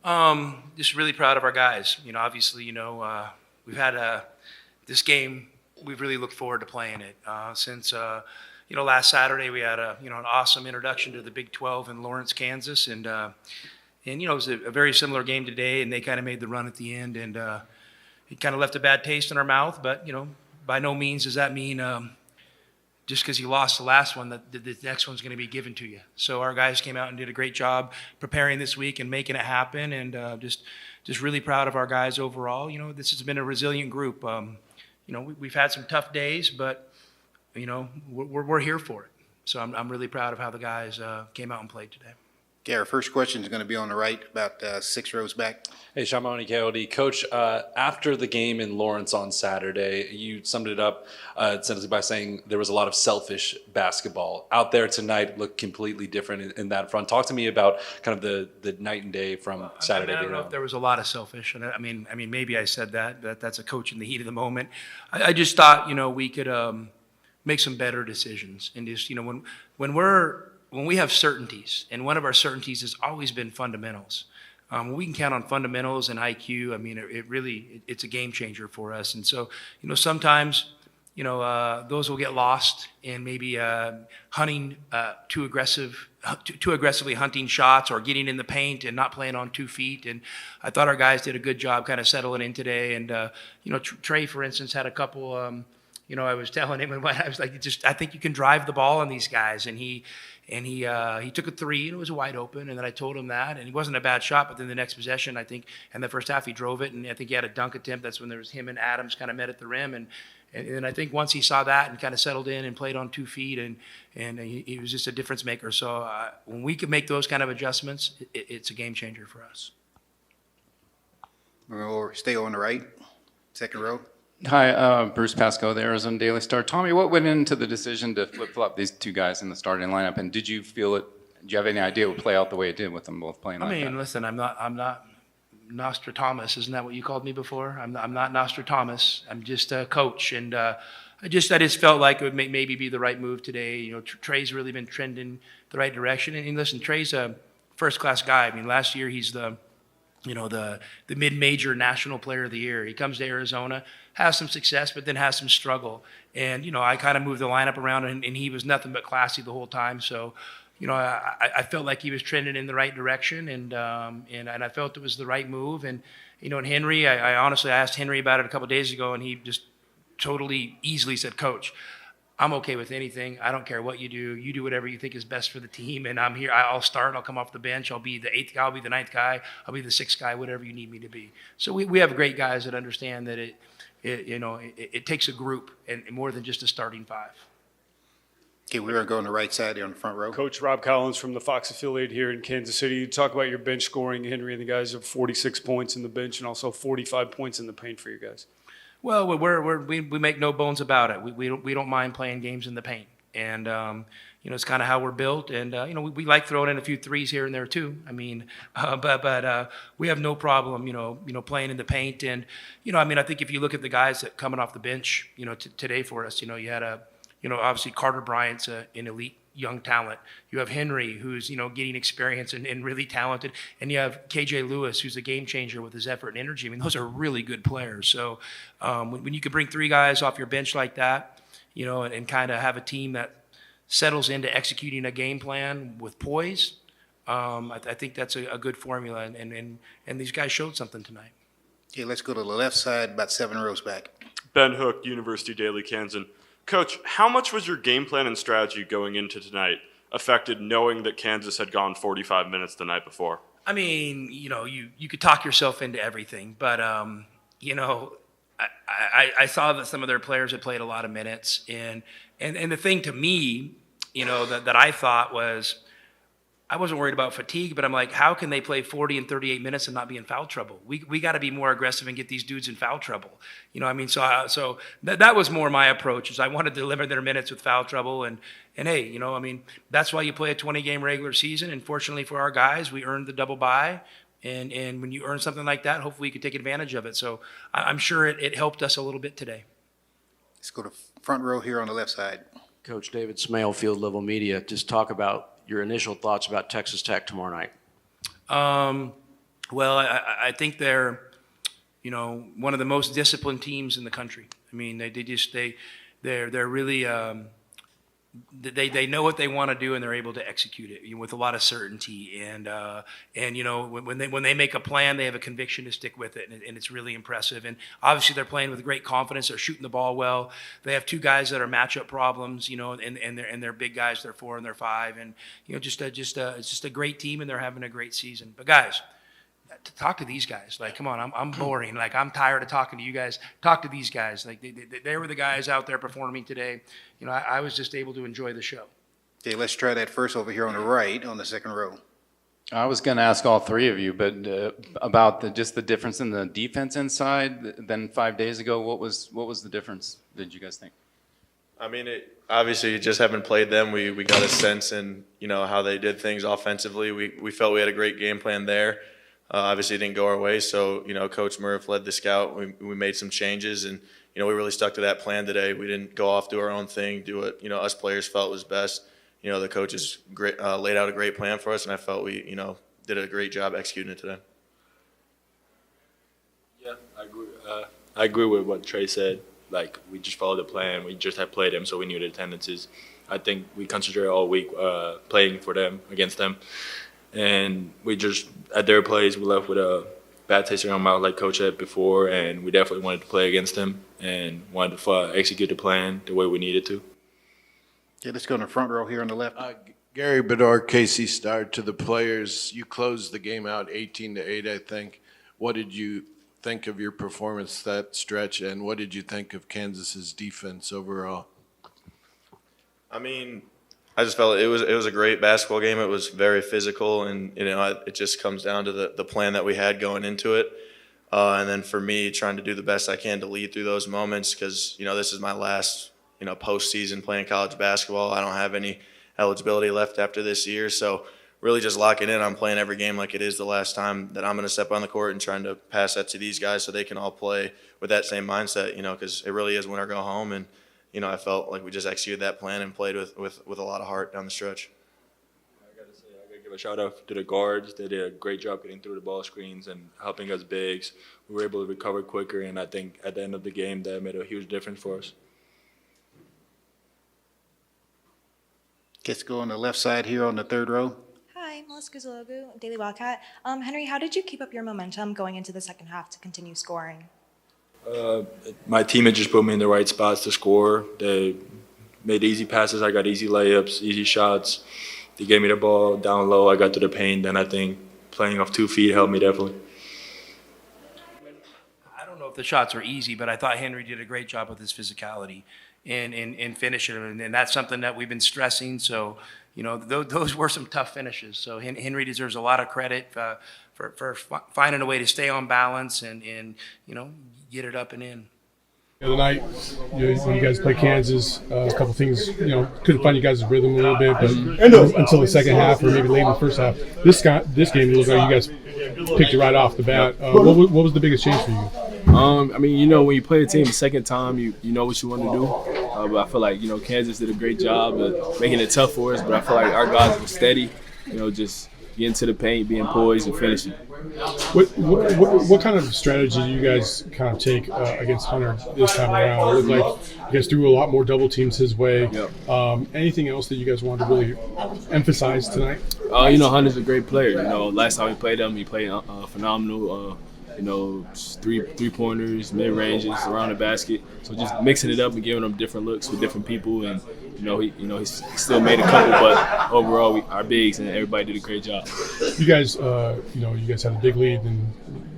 Just really proud of our guys. Obviously, we've had this game. We've really looked forward to playing it since last Saturday. We had an awesome introduction to the Big 12 in Lawrence, Kansas, and it was a very similar game today. And they kind of made the run at the end, and it kind of left a bad taste in our mouth. But by no means does that mean just because you lost the last one, that the next one's going to be given to you. So our guys came out and did a great job preparing this week and making it happen, and just really proud of our guys overall. This has been a resilient group. We've had some tough days, but we're here for it. So I'm really proud of how the guys came out and played today. Okay, our first question is going to be on the right, about 6 rows back. Hey, Shamoni KOD. Coach, after the game in Lawrence on Saturday, you summed it up essentially by saying there was a lot of selfish basketball. Out there tonight looked completely different in that front. Talk to me about kind of the night and day from Saturday. I don't know if there was a lot of selfish. I mean, maybe I said that's a coach in the heat of the moment. I just thought, we could make some better decisions. And just, when we have certainties, and one of our certainties has always been fundamentals. When we can count on fundamentals and IQ, it's a game changer for us. And so, sometimes, those will get lost in maybe hunting too aggressively hunting shots, or getting in the paint and not playing on 2 feet. And I thought our guys did a good job kind of settling in today. And Trey, for instance, had a couple. I was telling him, and I was like, I think you can drive the ball on these guys, and he took a three, and it was wide open. And then I told him that, and he wasn't a bad shot. But then the next possession, I think, in the first half, he drove it, and I think he had a dunk attempt. That's when there was him and Adams kind of met at the rim, and I think once he saw that and kind of settled in and played on 2 feet, and he was just a difference maker. So when we can make those kind of adjustments, it's a game changer for us. We'll stay on the right, second row. Hi, Bruce Pascoe, the Arizona Daily Star. Tommy, what went into the decision to flip-flop these two guys in the starting lineup, and did you feel it? Do you have any idea it would play out the way it did with them both playing? Listen, I'm not Nostradamus. Isn't that what you called me before? I'm not Nostradamus. I'm just a coach, and I just felt like it would maybe be the right move today. Trey's really been trending the right direction, and listen, Trey's a first-class guy. Last year he's the mid-major national player of the year. He comes to Arizona, has some success, but then has some struggle. And, I kind of moved the lineup around, and he was nothing but classy the whole time. So, I felt like he was trending in the right direction, and I felt it was the right move. And, and Henri, I honestly asked Henri about it a couple of days ago, and he just totally easily said, Coach, I'm okay with anything. I don't care what you do. You do whatever you think is best for the team, and I'm here. I'll start. I'll come off the bench. I'll be the 8th guy. I'll be the 9th guy. I'll be the 6th guy, whatever you need me to be. So we have great guys that understand that it takes a group and more than just a starting 5. Okay, we're going to go on the right side here on the front row. Coach Rob Collins from the Fox affiliate here in Kansas City. You talk about your bench scoring. Henri and the guys have 46 points in the bench and also 45 points in the paint for you guys. Well, we make no bones about it. We don't mind playing games in the paint, and it's kind of how we're built. And we like throwing in a few threes here and there too. But we have no problem, playing in the paint. And I think if you look at the guys that coming off the bench, today for us, you had obviously Carter Bryant's an elite young talent. You have Henri, who's getting experience and really talented, and you have KJ Lewis, who's a game changer with his effort and energy. Those are really good players. So when you can bring 3 guys off your bench like that, and kind of have a team that settles into executing a game plan with poise, I think that's a good formula, and these guys showed something tonight. Okay, let's go to the left side, about 7 rows back. Ben Hook, University Daily Kansan. Coach, how much was your game plan and strategy going into tonight affected knowing that Kansas had gone 45 minutes the night before? You could talk yourself into everything, but, I saw that some of their players had played a lot of minutes. And the thing to me, that I thought was, I wasn't worried about fatigue, but I'm like, how can they play 40 and 38 minutes and not be in foul trouble? We got to be more aggressive and get these dudes in foul trouble. So that was more my approach, is I wanted to limit their minutes with foul trouble. And hey, that's why you play a 20-game regular season. And fortunately for our guys, we earned the double bye. And when you earn something like that, hopefully you can take advantage of it. So I'm sure it helped us a little bit today. Let's go to front row here on the left side. Coach David Smale, Field Level Media. Just talk about your initial thoughts about Texas Tech tomorrow night. Well, I think they're, one of the most disciplined teams in the country. I mean, they're really they know what they want to do and they're able to execute it with a lot of certainty. And when they make a plan, they have a conviction to stick with it, and it's really impressive. And obviously, they're playing with great confidence. They're shooting the ball well. They have two guys that are matchup problems, and they're big guys. They're 4 and they're 5, and it's just a great team, and they're having a great season. But guys, to talk to these guys, like, come on, I'm boring. Like, I'm tired of talking to you guys. Talk to these guys. Like, they were the guys out there performing today. I was just able to enjoy the show. Okay, let's try that first over here on the right on the second row. I was going to ask all three of you, but about just the difference in the defense inside than 5 days ago. What was the difference? Did you guys think? I mean, obviously, you just haven't played them. We got a sense in how they did things offensively. We felt we had a great game plan there. Obviously, it didn't go our way, so Coach Murph led the scout. We made some changes, and we really stuck to that plan today. We didn't go off, do our own thing, do what us players felt was best. The coaches laid out a great plan for us, and I felt we did a great job executing it today. Yeah, I agree with what Trey said. Like, we just followed the plan. We just had played them, so we knew the tendencies. I think we concentrated all week playing for them, against them. And we just, at their plays, we left with a bad taste in our mouth, like Coach said before, and we definitely wanted to play against them and wanted to execute the plan the way we needed to. Okay, let's go in the front row here on the left. Gary Bedard, KC Star, to the players. You closed the game out 18-8, I think. What did you think of your performance that stretch, and what did you think of Kansas's defense overall? I mean, I just felt it was a great basketball game. It was very physical, and it just comes down to the plan that we had going into it, and then for me trying to do the best I can to lead through those moments because this is my last postseason playing college basketball. I don't have any eligibility left after this year, so really just locking in on playing every game like it is the last time that I'm going to step on the court and trying to pass that to these guys so they can all play with that same mindset. Because it really is win or go home, and I felt like we just executed that plan and played with a lot of heart down the stretch. I got to give a shout out to the guards. They did a great job getting through the ball screens and helping us bigs. We were able to recover quicker, and I think at the end of the game that made a huge difference for us. Let's go on the left side here on the third row. Hi, Melissa Guzalogu, Daily Wildcat. Henri, how did you keep up your momentum going into the second half to continue scoring? My teammate just put me in the right spots to score. They made easy passes. I got easy layups, easy shots. They gave me the ball down low. I got to the paint. Then I think playing off 2 feet helped me definitely. I don't know if the shots were easy, but I thought Henri did a great job with his physicality and finishing them. And that's something that we've been stressing. So, those were some tough finishes. So Henri deserves a lot of credit for finding a way to stay on balance and get it up and in. The other night, when you guys played Kansas, a couple things, couldn't find you guys' rhythm a little bit, but until the second half or maybe late in the first half. This game, it looked like you guys picked it right off the bat. What was the biggest change for you? When you play a team the second time, you know what you want to do. But I feel like, Kansas did a great job of making it tough for us. But I feel like our guys were steady, just getting to the paint, being poised, and finishing. What kind of strategy do you guys kind of take against Hunter this time around? It looked like you guys threw a lot more double teams his way. Yep. Anything else that you guys wanted to really emphasize tonight? Hunter's a great player. Last time we played him, he played phenomenal. Three-pointers, mid-ranges, around the basket. So just mixing it up and giving them different looks with different people, and he still made a couple, but overall our bigs and everybody did a great job. You guys, you guys had a big lead, and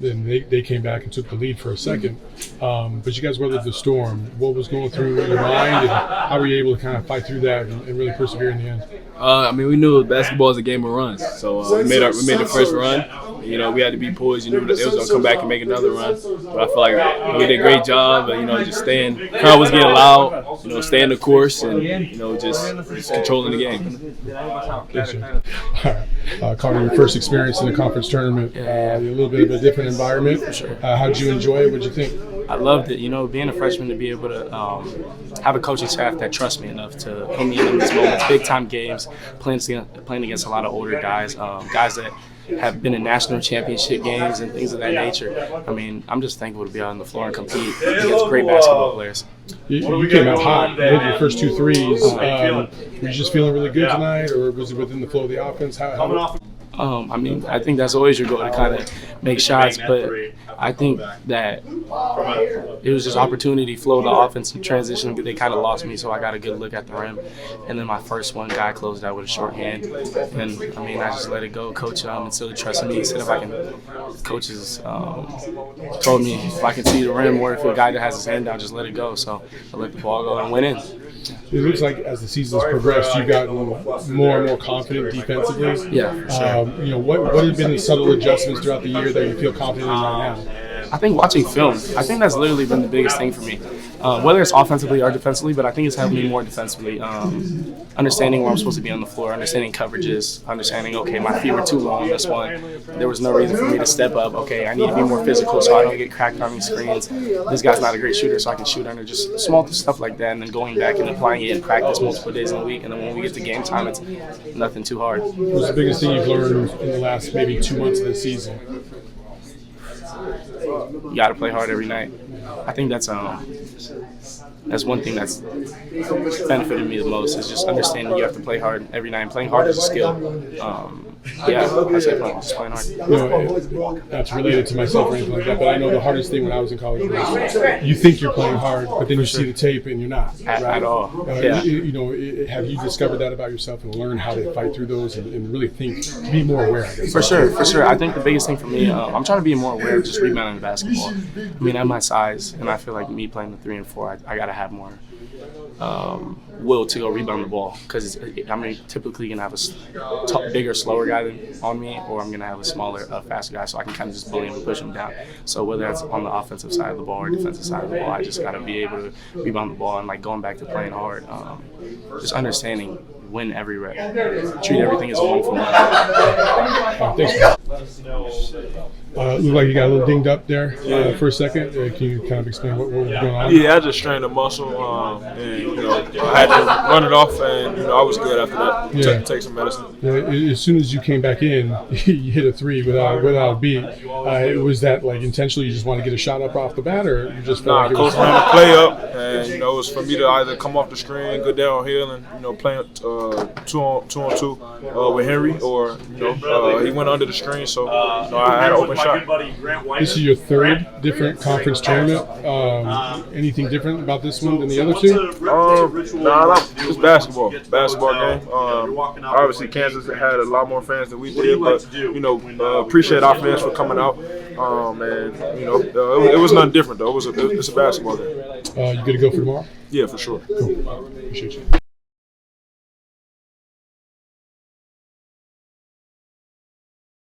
then they came back and took the lead for a second. But you guys weathered the storm. What was going through your mind, and how were you able to kind of fight through that and really persevere in the end? We knew basketball is a game of runs, so we made the first run. We had to be poised. You knew that they was gonna come back and make another run. But I feel like we did a great job. Just staying. Crowd was getting loud. Staying the course and just controlling the game. Thanks, all right. Carter, your first experience in the conference tournament, a little bit of a different environment. How did you enjoy it? What did you think? I loved it. Being a freshman, to be able to have a coaching staff that trusts me enough to put me in these moments, big time games, playing against a lot of older guys, guys that have been in national championship games and things of that nature. I mean, I'm just thankful to be out on the floor and compete against great basketball players. You came out hot. You hit your first 2 threes. Were you just feeling really good tonight, or was it within the flow of the offense? I mean, I think that's always your goal to kind of make shots, but I think that it was just opportunity flow, the offensive transition. They kind of lost me, so I got a good look at the rim. And then my first one, guy closed out with a short hand. And, I mean, I just let it go. Coach instilled trust in me. He said if I can, coaches told me if I can see the rim or if a guy that has his hand down, just let it go. So I let the ball go and went in. It looks like as the season's progressed, you've gotten more and more confident defensively. Yeah, for sure. What have been the subtle adjustments throughout the year that you feel confident in right now? I think watching film, I think that's literally been the biggest thing for me. Whether it's offensively or defensively, but I think it's helped me more defensively. Understanding where I'm supposed to be on the floor, understanding coverages, understanding, okay, my feet were too low on this one. There was no reason for me to step up. Okay, I need to be more physical so I don't get cracked on these screens. This guy's not a great shooter, so I can shoot under, just small stuff like that, and then going back and applying it in practice multiple days in a week. And then when we get to game time, it's nothing too hard. What's the biggest thing you've learned in the last maybe 2 months of the season? You got to play hard every night. I think that's one thing that's benefited me the most is just understanding you have to play hard every night. And playing hard is a skill. I say just playing hard. Not related to myself or anything like that, but I know the hardest thing when I was in college was you think you're playing hard, but then you see the tape and you're not. At all. Have you discovered that about yourself and learned how to fight through those and really be more aware, I guess? For sure. I think the biggest thing for me, I'm trying to be more aware of just rebounding the basketball. I mean, at my size, and I feel like me playing the 3 and 4, I got to have more will to go rebound the ball because I'm typically going to have a bigger, slower guy on me, or I'm going to have a smaller, faster guy, so I can kind of just bully him and push him down. So whether that's on the offensive side of the ball or defensive side of the ball, I just got to be able to rebound the ball and like going back to playing hard, just understanding win every rep, treat everything as a 1 for 1. Thanks. Looked like you got a little dinged up there for a second. Can you kind of explain what was going on? Yeah, I just strained a muscle, and I had to run it off, and I was good after that. Yeah. Take some medicine. As soon as you came back in, you hit a 3 without a beat. Was that like intentionally? You just want to get a shot up off the bat, or you just felt like it was coach ran the play up, and it was for me to either come off the screen, go downhill, and play 2 on 2 with Henri, or he went under the screen, so I had an open shot. This is your 3rd different conference tournament. Anything different about this one than the other 2? It's basketball game. Obviously, Kansas had a lot more fans than we did, but appreciate our fans for coming out. It was nothing different though. It's a basketball game. You good to go for tomorrow? Yeah, for sure. Cool. Appreciate you.